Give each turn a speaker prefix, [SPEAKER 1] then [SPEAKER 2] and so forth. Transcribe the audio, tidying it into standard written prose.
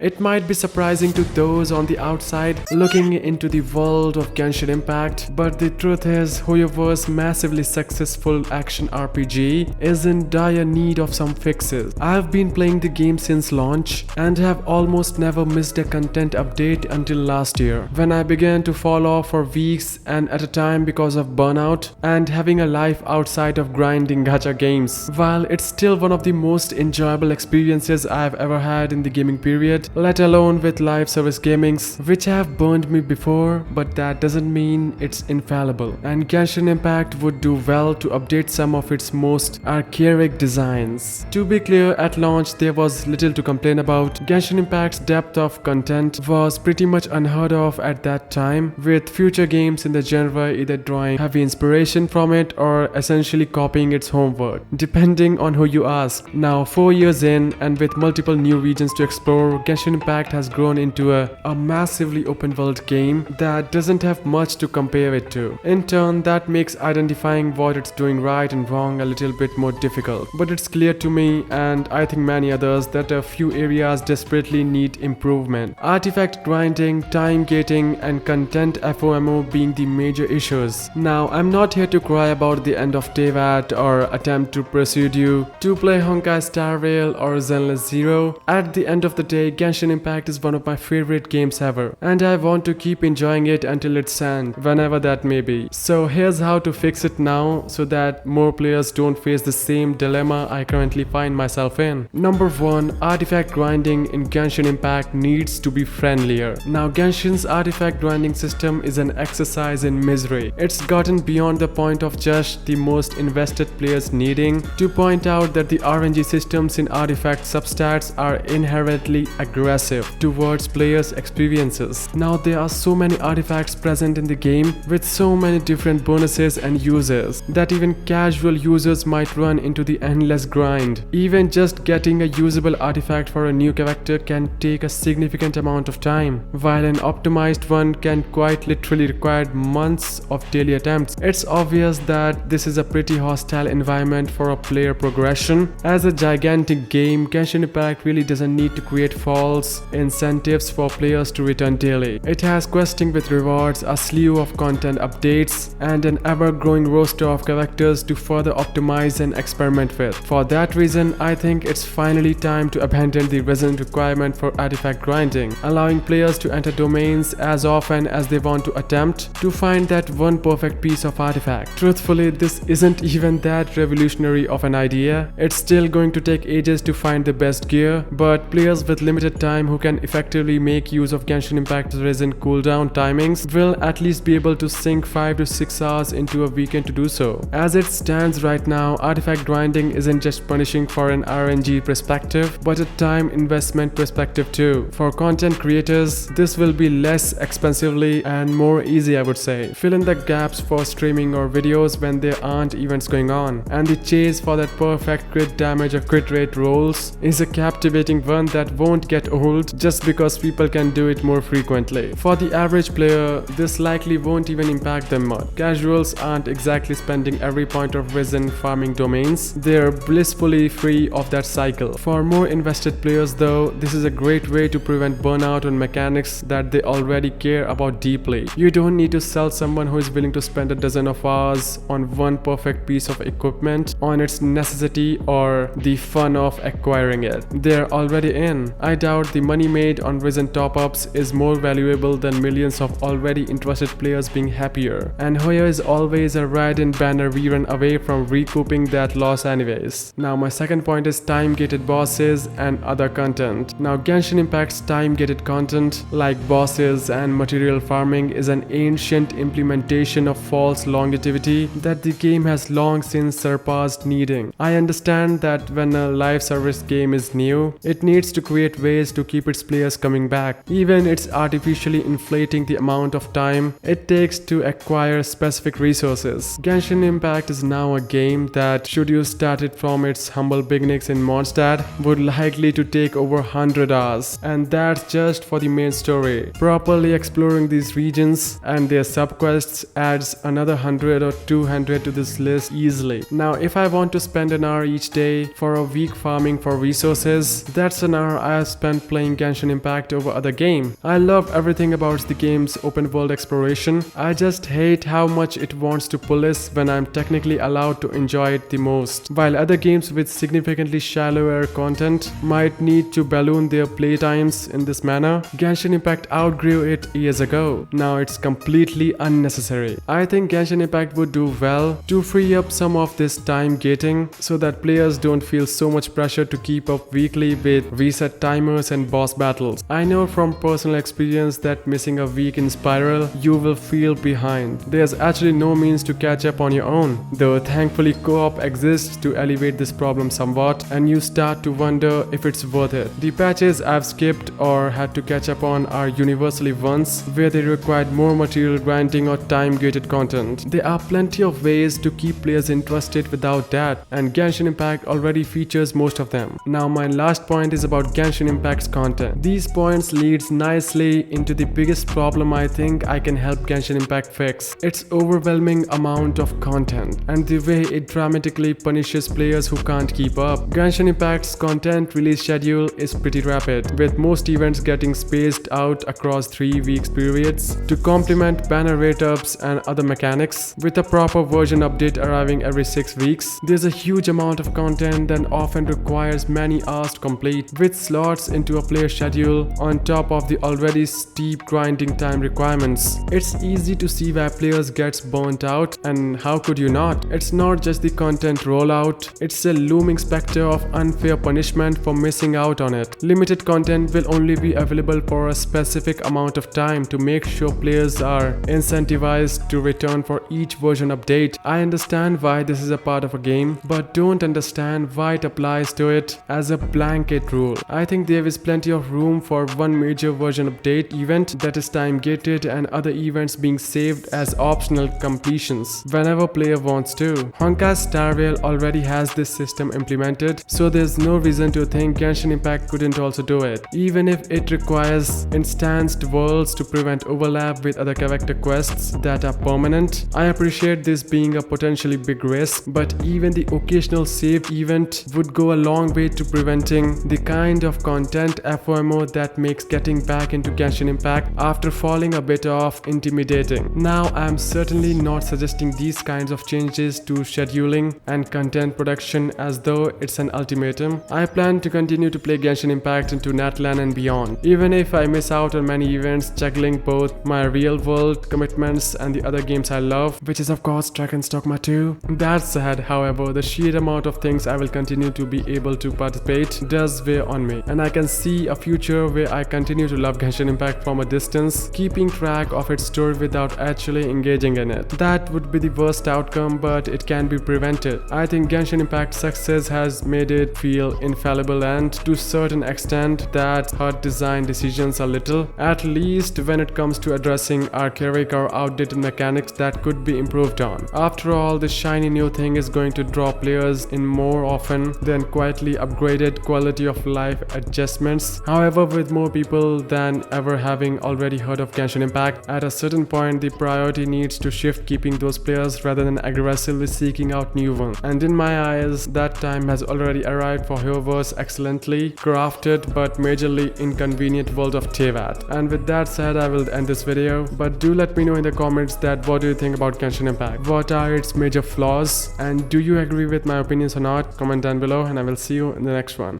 [SPEAKER 1] It might be surprising to those on the outside looking into the world of Genshin Impact, but the truth is Hoyoverse massively successful action RPG is in dire need of some fixes. I have been playing the game since launch and have almost never missed a content update until last year, when I began to fall off for weeks and at a time because of burnout and having a life outside of grinding gacha games. While it's still one of the most enjoyable experiences I've ever had in the gaming period, let alone with live service gamings, which have burned me before, but that doesn't mean it's infallible. And Genshin Impact would do well to update some of its most archaic designs. To be clear, at launch there was little to complain about. Genshin Impact's depth of content was pretty much unheard of at that time, with future games in the genre either drawing heavy inspiration from it or essentially copying its homework, depending on who you ask. Now 4 years in and with multiple new regions to explore, Genshin Impact has grown into a massively open world game that doesn't have much to compare it to. In turn, that makes identifying what it's doing right and wrong a little bit more difficult. But it's clear to me, and I think many others, that a few areas desperately need improvement. Artifact grinding, time gating, and content FOMO being the major issues. Now, I'm not here to cry about the end of Teyvat or attempt to persuade you to play Honkai Star Rail or Zenless Zero. At the end of the day, Genshin Impact is one of my favorite games ever, and I want to keep enjoying it until its end, whenever that may be. So here's how to fix it now so that more players don't face the same dilemma I currently find myself in. Number 1. Artifact grinding in Genshin Impact needs to be friendlier. Now, Genshin's artifact grinding system is an exercise in misery. It's gotten beyond the point of just the most invested players needing to point out that the RNG systems in artifact substats are inherently aggressive towards players' experiences. Now, there are so many artifacts present in the game with so many different bonuses and uses that even casual users might run into the endless grind. Even just getting a usable artifact for a new character can take a significant amount of time, while an optimized one can quite literally require months of daily attempts. It's obvious that this is a pretty hostile environment for a player progression. As a gigantic game, Genshin Impact really doesn't need to create false incentives for players to return daily. It has questing with rewards, a slew of content updates, and an ever-growing roster of characters to further optimize and experiment with. For that reason, I think it's finally time to abandon the resident requirement for artifact grinding, allowing players to enter domains as often as they want to attempt to find that one perfect piece of artifact. Truthfully, this isn't even that revolutionary of an idea. It's still going to take ages to find the best gear, but players with limited time who can effectively make use of Genshin Impact's resin cooldown timings will at least be able to sink 5 to 6 hours into a weekend to do so. As it stands right now, artifact grinding isn't just punishing for an RNG perspective, but a time investment perspective too. For content creators, this will be less expensively and more easy, I would say. Fill in the gaps for streaming or videos when there aren't events going on, and the chase for that perfect crit damage or crit rate rolls is a captivating one that won't get old just because people can do it more frequently. For the average player, this likely won't even impact them much. Casuals aren't exactly spending every point of resin farming domains. They're blissfully free of that cycle. For more invested players though, this is a great way to prevent burnout on mechanics that they already care about deeply. You don't need to sell someone who is willing to spend a dozen of hours on one perfect piece of equipment on its necessity or the fun of acquiring it. They're already in. I doubt the money made on resin top-ups is more valuable than millions of already interested players being happier. And Hoyo is always a Raiden banner rerun away from recouping that loss anyways. Now my second point is time-gated bosses and other content. Now Genshin Impact's time-gated content like bosses and material farming is an ancient implementation of false longevity that the game has long since surpassed needing. I understand that when a live service game is new, it needs to create ways to keep its players coming back. Even it's artificially inflating the amount of time it takes to acquire specific resources. Genshin Impact is now a game that, should you start it from its humble beginnings in Mondstadt, would likely to take over 100 hours, and that's just for the main story. Properly exploring these regions and their subquests adds another 100 or 200 to this list easily. Now if I want to spend an hour each day for a week farming for resources, that's an hour I have spent spent playing Genshin Impact over other game. I love everything about the game's open world exploration. I just hate how much it wants to police when I'm technically allowed to enjoy it the most. While other games with significantly shallower content might need to balloon their playtimes in this manner, Genshin Impact outgrew it years ago. Now it's completely unnecessary. I think Genshin Impact would do well to free up some of this time gating so that players don't feel so much pressure to keep up weekly with reset timers and boss battles. I know from personal experience that missing a week in Spiral, you will feel behind. There's actually no means to catch up on your own, though thankfully co-op exists to elevate this problem somewhat, and you start to wonder if it's worth it. The patches I've skipped or had to catch up on are universally ones where they required more material grinding or time-gated content. There are plenty of ways to keep players interested without that, and Genshin Impact already features most of them. Now my last point is about Genshin Impact's content. These points leads nicely into the biggest problem I think I can help Genshin Impact fix. Its overwhelming amount of content and the way it dramatically punishes players who can't keep up. Genshin Impact's content release schedule is pretty rapid, with most events getting spaced out across 3 weeks periods to complement banner rate-ups and other mechanics, with a proper version update arriving every 6 weeks. There's a huge amount of content that often requires many hours to complete, which slots into a player schedule on top of the already steep grinding time requirements. It's easy to see why players gets burnt out, and how could you not? It's not just the content rollout, it's a looming specter of unfair punishment for missing out on it. Limited content will only be available for a specific amount of time to make sure players are incentivized to return for each version update. I understand why this is a part of a game, but don't understand why it applies to it as a blanket rule. I think there is plenty of room for one major version update event that is time gated and other events being saved as optional completions whenever player wants to. Honka's Star Rail already has this system implemented, so there's no reason to think Genshin Impact couldn't also do it, even if it requires instanced worlds to prevent overlap with other character quests that are permanent. I appreciate this being a potentially big risk, but even the occasional save event would go a long way to preventing the kind of content FOMO that makes getting back into Genshin Impact after falling a bit off intimidating. Now, I'm certainly not suggesting these kinds of changes to scheduling and content production as though it's an ultimatum. I plan to continue to play Genshin Impact into Natlan and beyond, even if I miss out on many events, juggling both my real-world commitments and the other games I love, which is of course Dragon's Dogma 2. That said, however, the sheer amount of things I will continue to be able to participate does weigh on me, and I can see a future where I continue to love Genshin Impact from a distance, keeping track of its story without actually engaging in it. That would be the worst outcome, but it can be prevented. I think Genshin Impact's success has made it feel infallible, and to a certain extent that hurt design decisions a little, at least when it comes to addressing archaic or outdated mechanics that could be improved on. After all, the shiny new thing is going to draw players in more often than quietly upgraded quality of life adjustments. However, with more people than ever having already heard of Genshin Impact, at a certain point the priority needs to shift keeping those players rather than aggressively seeking out new ones. And in my eyes, that time has already arrived for whoever's excellently crafted but majorly inconvenient world of Teyvat. And with that said, I will end this video, but do let me know in the comments that what do you think about Genshin Impact? What are its major flaws? And do you agree with my opinions or not? Comment down below, and I will see you in the next one.